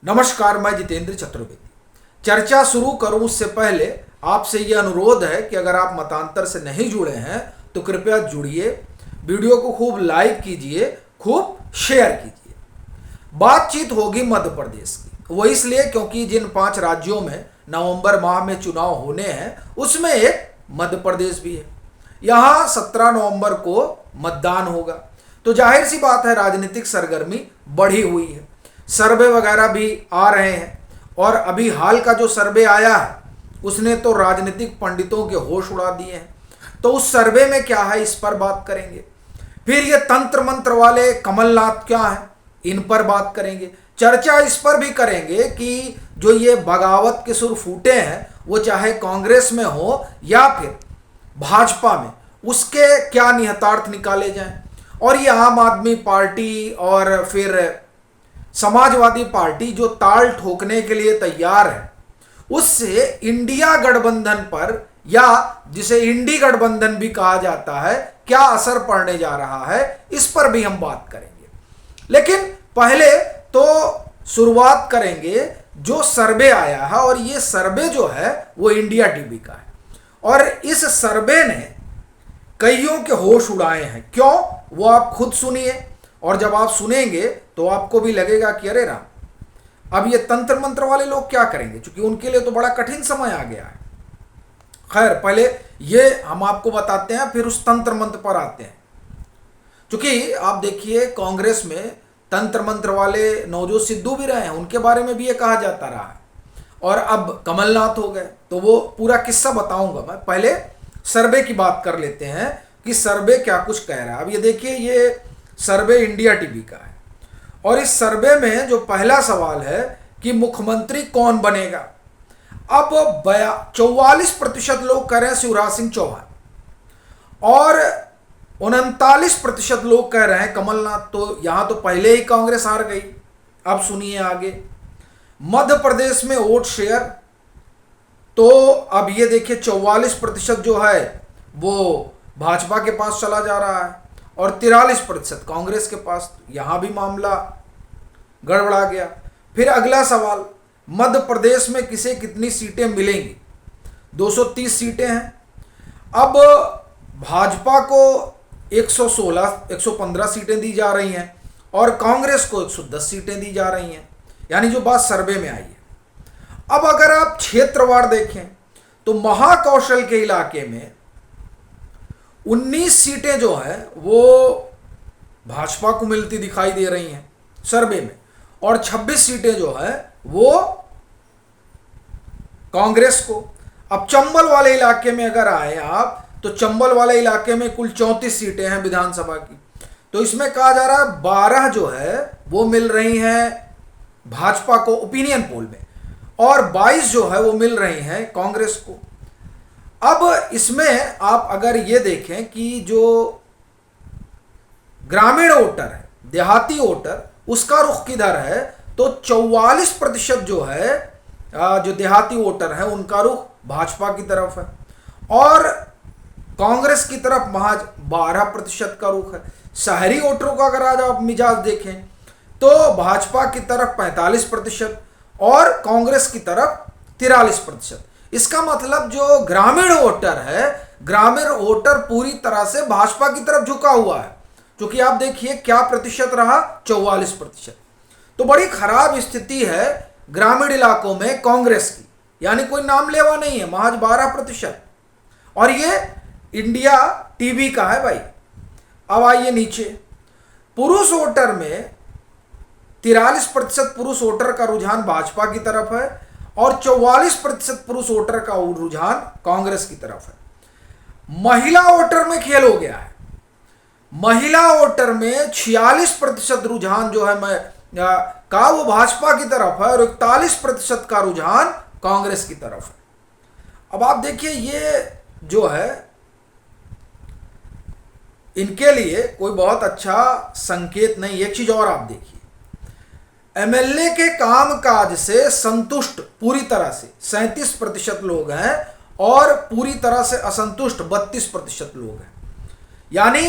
नमस्कार, मैं जितेंद्र चतुर्वेदी। चर्चा शुरू करूं उससे पहले आपसे यह अनुरोध है कि अगर आप मतांतर से नहीं जुड़े हैं तो कृपया जुड़िए, वीडियो को खूब लाइक कीजिए, खूब शेयर कीजिए। बातचीत होगी मध्य प्रदेश की, वो इसलिए क्योंकि जिन 5 राज्यों में नवंबर माह में चुनाव होने हैं उसमें एक मध्य प्रदेश भी है। यहाँ 17 नवंबर को मतदान होगा, तो जाहिर सी बात है राजनीतिक सरगर्मी बढ़ी हुई है। सर्वे वगैरह भी आ रहे हैं और अभी हाल का जो सर्वे आया है उसने तो राजनीतिक पंडितों के होश उड़ा दिए हैं। तो उस सर्वे में क्या है, इस पर बात करेंगे। फिर ये तंत्र मंत्र वाले कमलनाथ क्या है, इन पर बात करेंगे। चर्चा इस पर भी करेंगे कि जो ये बगावत के सुर फूटे हैं वो चाहे कांग्रेस में हो या फिर भाजपा में, उसके क्या निहितार्थ निकाले जाएं। और ये आम आदमी पार्टी और फिर समाजवादी पार्टी जो ताल ठोकने के लिए तैयार है, उससे इंडिया गठबंधन पर, या जिसे इंडी गठबंधन भी कहा जाता है, क्या असर पड़ने जा रहा है, इस पर भी हम बात करेंगे। लेकिन पहले तो शुरुआत करेंगे जो सर्वे आया है, और ये सर्वे जो है वो इंडिया टीवी का है। और इस सर्वे ने कईयों के होश उड़ाए हैं। क्यों, वो आप खुद सुनिए, और जब आप सुनेंगे तो आपको भी लगेगा कि अरे राम, अब ये तंत्र मंत्र वाले लोग क्या करेंगे, क्योंकि उनके लिए तो बड़ा कठिन समय आ गया है। खैर, पहले ये हम आपको बताते हैं, फिर उस तंत्र मंत्र पर आते हैं। क्योंकि आप देखिए, कांग्रेस में तंत्र मंत्र वाले नवजोत सिद्धू भी रहे हैं, उनके बारे में भी ये कहा जाता रहा है, और अब कमलनाथ हो गए। तो वो पूरा किस्सा बताऊंगा मैं। पहले सर्वे की बात कर लेते हैं कि सर्वे क्या कुछ कह रहा है। अब ये देखिए, ये सर्वे इंडिया टीवी का है, और इस सर्वे में जो पहला सवाल है कि मुख्यमंत्री कौन बनेगा, अब 44% लोग कह रहे हैं शिवराज सिंह चौहान, और 39% लोग कह रहे हैं कमलनाथ। तो यहां तो पहले ही कांग्रेस हार गई। अब सुनिए आगे। मध्य प्रदेश में वोट शेयर, तो अब ये देखिए 44% जो है वो भाजपा के पास चला जा रहा है, और 43% कांग्रेस के पास। यहां भी मामला गड़बड़ा गया। फिर अगला सवाल, मध्य प्रदेश में किसे कितनी सीटें मिलेंगी। 230 सीटें हैं। अब भाजपा को 115 सीटें दी जा रही हैं, और कांग्रेस को 110 सीटें दी जा रही हैं, यानी जो बात सर्वे में आई है। अब अगर आप क्षेत्रवार देखें तो महाकौशल के इलाके में 19 सीटें जो है वो भाजपा को मिलती दिखाई दे रही हैं सर्वे में, और 26 सीटें जो है वो कांग्रेस को। अब चंबल वाले इलाके में अगर आए आप, तो चंबल वाले इलाके में कुल 34 सीटें हैं विधानसभा की। तो इसमें कहा जा रहा है 12 जो है वो मिल रही हैं भाजपा को ओपिनियन पोल में, और 22 जो है वो मिल रही हैं कांग्रेस को। अब इसमें आप अगर ये देखें कि जो ग्रामीण वोटर है, देहाती वोटर, उसका रुख किधर है, तो 44% जो है जो देहाती वोटर है उनका रुख भाजपा की तरफ है, और कांग्रेस की तरफ महज 12% का रुख है। शहरी वोटरों का अगर आज आप मिजाज देखें तो भाजपा की तरफ 45% और कांग्रेस की तरफ 43%। इसका मतलब जो ग्रामीण वोटर है, ग्रामीण वोटर पूरी तरह से भाजपा की तरफ झुका हुआ है। क्योंकि आप देखिए क्या प्रतिशत रहा, 44%। तो बड़ी खराब स्थिति है ग्रामीण इलाकों में कांग्रेस की, यानी कोई नाम लेवा नहीं है, महज 12%। और ये इंडिया टीवी का है भाई। अब आइए नीचे, पुरुष वोटर में 43% पुरुष वोटर का रुझान भाजपा की तरफ है, और 44% पुरुष वोटर का रुझान कांग्रेस की तरफ है। महिला वोटर में खेल हो गया है। महिला वोटर में 46% रुझान जो है का वो भाजपा की तरफ है, और 41% का रुझान कांग्रेस की तरफ है। अब आप देखिए, ये जो है इनके लिए कोई बहुत अच्छा संकेत नहीं। एक चीज और आप देखिए, एमएलए के कामकाज से संतुष्ट पूरी तरह से 37% लोग हैं, और पूरी तरह से असंतुष्ट 32% लोग हैं। यानी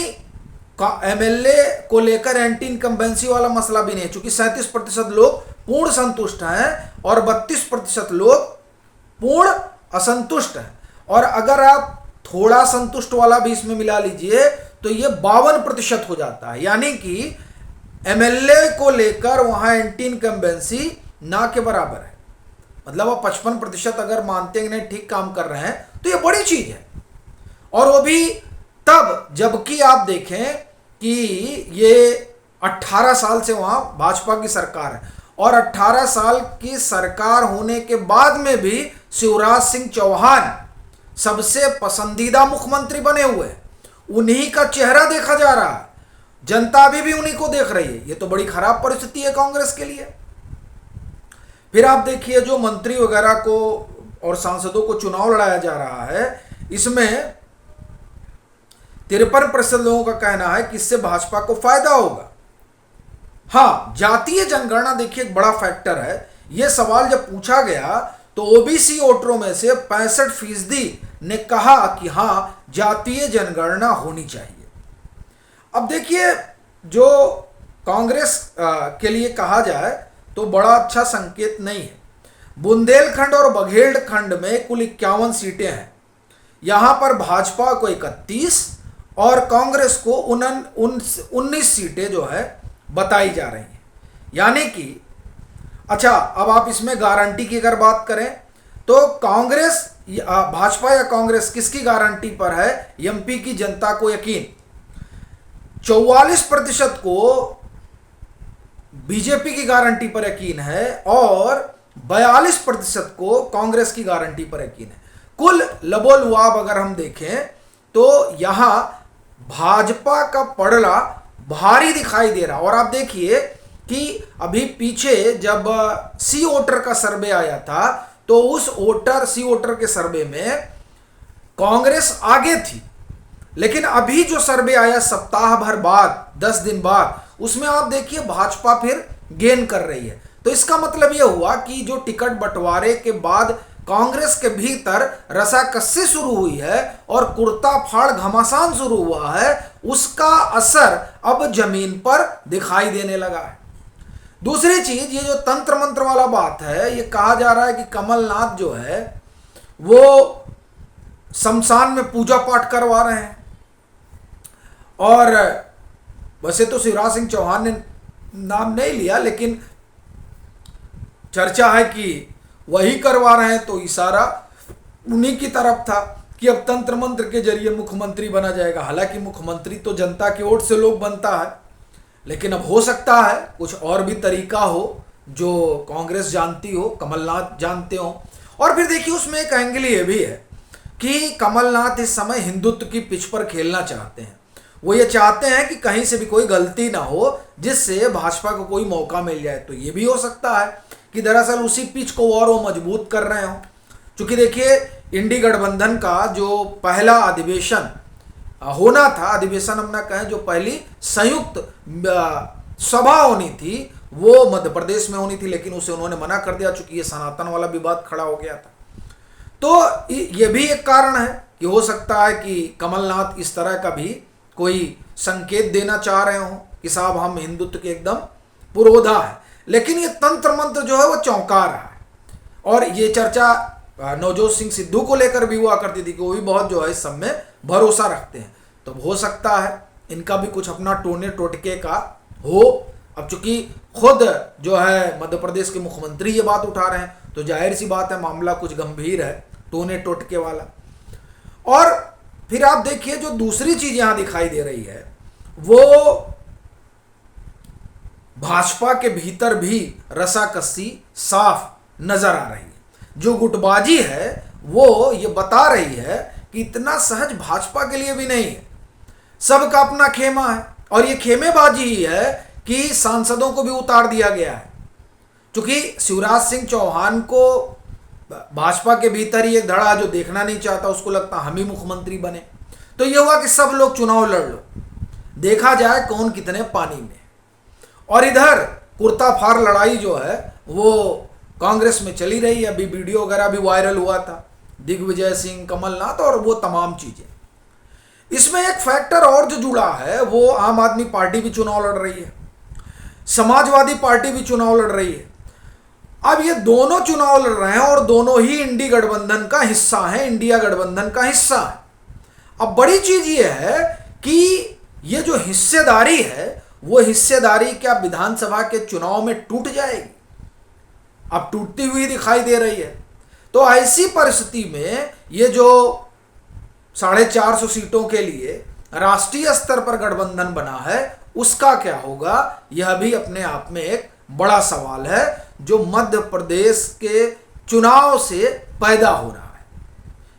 एमएलए को लेकर एंटी इनकम्बेंसी वाला मसला भी नहीं है, चूंकि 37% लोग पूर्ण संतुष्ट हैं और 32% लोग पूर्ण असंतुष्ट हैं। और अगर आप थोड़ा संतुष्ट वाला भी इसमें मिला लीजिए तो ये 52% हो जाता है। यानी कि एमएलए को लेकर वहां एंटी इनकम्बेंसी ना के बराबर है। मतलब आप 55% अगर मानते हैं कि नहीं ठीक काम कर रहे हैं तो ये बड़ी चीज है। और वो भी तब जबकि आप देखें कि ये 18 साल से वहां भाजपा की सरकार है और 18 साल की सरकार होने के बाद में भी शिवराज सिंह चौहान सबसे पसंदीदा मुख्यमंत्री बने हुए हैं। उन्हीं का चेहरा देखा जा रहा है, जनता अभी भी उन्हीं को देख रही है। ये तो बड़ी खराब परिस्थिति है कांग्रेस के लिए। फिर आप देखिए जो मंत्री वगैरह को और सांसदों को चुनाव लड़ाया जा रहा है, इसमें 53% लोगों का कहना है कि इससे भाजपा को फायदा होगा। हाँ, जातीय जनगणना देखिए एक बड़ा फैक्टर है। यह सवाल जब पूछा गया तो ओबीसी वोटरों में से 65% ने कहा कि हाँ जातीय जनगणना होनी चाहिए। अब देखिए जो कांग्रेस के लिए कहा जाए तो बड़ा अच्छा संकेत नहीं है। बुंदेलखंड और बघेलखंड में कुल 51 सीटें हैं। यहां पर भाजपा को 31 और कांग्रेस को 19 सीटें जो है बताई जा रही हैं। यानी कि अच्छा, अब आप इसमें गारंटी की अगर बात करें तो कांग्रेस भाजपा या कांग्रेस किसकी गारंटी पर है? एमपी की जनता को यकीन 44% को बीजेपी की गारंटी पर यकीन है और 42% को कांग्रेस की गारंटी पर यकीन है। कुल लबोलुआब अगर हम देखें तो यहां भाजपा का पड़ला भारी दिखाई दे रहा। और आप देखिए कि अभी पीछे जब सी वोटर का सर्वे आया था तो उस सी वोटर के सर्वे में कांग्रेस आगे थी, लेकिन अभी जो सर्वे आया सप्ताह भर बाद 10 दिन बाद, उसमें आप देखिए भाजपा फिर गेन कर रही है। तो इसका मतलब यह हुआ कि जो टिकट बंटवारे के बाद कांग्रेस के भीतर रसाकसी शुरू हुई है और कुर्ता फाड़ घमासान शुरू हुआ है, उसका असर अब जमीन पर दिखाई देने लगा है। दूसरी चीज, ये जो तंत्र मंत्र वाला बात है, ये कहा जा रहा है कि कमलनाथ जो है वो शमशान में पूजा पाठ करवा रहे हैं। और वैसे तो शिवराज सिंह चौहान ने नाम नहीं लिया, लेकिन चर्चा है कि वही करवा रहे हैं। तो इशारा उन्हीं की तरफ था कि अब तंत्र मंत्र के जरिए मुख्यमंत्री बना जाएगा। हालांकि मुख्यमंत्री तो जनता की वोट से लोग बनता है, लेकिन अब हो सकता है कुछ और भी तरीका हो जो कांग्रेस जानती हो, कमलनाथ जानते हो। और फिर देखिए उसमें एक एंगल ये भी है कि कमलनाथ इस समय हिंदुत्व की पिच पर खेलना चाहते हैं। वो ये चाहते हैं कि कहीं से भी कोई गलती ना हो जिससे भाजपा को कोई मौका मिल जाए। तो ये भी हो सकता है कि दरअसल उसी पिच को और वो मजबूत कर रहे हो। क्योंकि देखिए इंडी गठबंधन का जो पहला अधिवेशन होना था, अधिवेशन हम ना कहें, जो पहली संयुक्त सभा होनी थी वो मध्य प्रदेश में होनी थी, लेकिन उसे उन्होंने मना कर दिया चूंकि ये सनातन वाला विवाद खड़ा हो गया था। तो ये भी एक कारण है कि हो सकता है कि कमलनाथ इस तरह का भी कोई संकेत देना चाह रहे हो कि साहब हम हिंदुत्व के एकदम पुरोधा है। लेकिन ये तंत्र मंत्र जो है वो चौंका रहा है। और ये चर्चा नवजोत सिंह सिद्धू को लेकर भी हुआ करती थी कि वो भी बहुत जो है इस सब में भरोसा रखते हैं। तो हो सकता है इनका भी कुछ अपना टोने टोटके का हो। अब चूंकि खुद जो है मध्य प्रदेश के मुख्यमंत्री ये बात उठा रहे हैं तो जाहिर सी बात है मामला कुछ गंभीर है, टोने टोटके वाला। और फिर आप देखिए जो दूसरी चीज यहां दिखाई दे रही है वो भाजपा के भीतर भी रसाकसी साफ नजर आ रही है। जो गुटबाजी है वो ये बता रही है कि इतना सहज भाजपा के लिए भी नहीं है, सबका अपना खेमा है। और ये खेमेबाजी ही है कि सांसदों को भी उतार दिया गया है। क्योंकि शिवराज सिंह चौहान को भाजपा के भीतर ही एक धड़ा जो देखना नहीं चाहता, उसको लगता हम ही मुख्यमंत्री बने। तो ये हुआ कि सब लोग चुनाव लड़ लो, देखा जाए कौन कितने पानी में। और इधर कुर्ता फाड़ लड़ाई जो है वो कांग्रेस में चली रही है। अभी वीडियो वगैरह भी वायरल हुआ था, दिग्विजय सिंह, कमलनाथ और वो तमाम चीजें। इसमें एक फैक्टर और जो जुड़ा है वो आम आदमी पार्टी भी चुनाव लड़ रही है, समाजवादी पार्टी भी चुनाव लड़ रही है। अब ये दोनों चुनाव लड़ रहे हैं और दोनों ही इंडी गठबंधन का हिस्सा है, इंडिया गठबंधन का हिस्सा है। अब बड़ी चीज ये है कि ये जो हिस्सेदारी है वो हिस्सेदारी क्या विधानसभा के चुनाव में टूट जाएगी? अब टूटती हुई दिखाई दे रही है। तो ऐसी परिस्थिति में ये जो 450 सीटों के लिए राष्ट्रीय स्तर पर गठबंधन बना है उसका क्या होगा, यह भी अपने आप में एक बड़ा सवाल है जो मध्य प्रदेश के चुनाव से पैदा हो रहा है।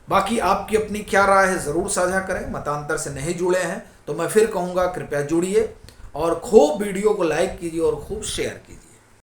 बाकी आपकी अपनी क्या राय है ज़रूर साझा करें। मतांतर से नहीं जुड़े हैं तो मैं फिर कहूँगा कृपया जुड़िए और खूब वीडियो को लाइक कीजिए और खूब शेयर कीजिए।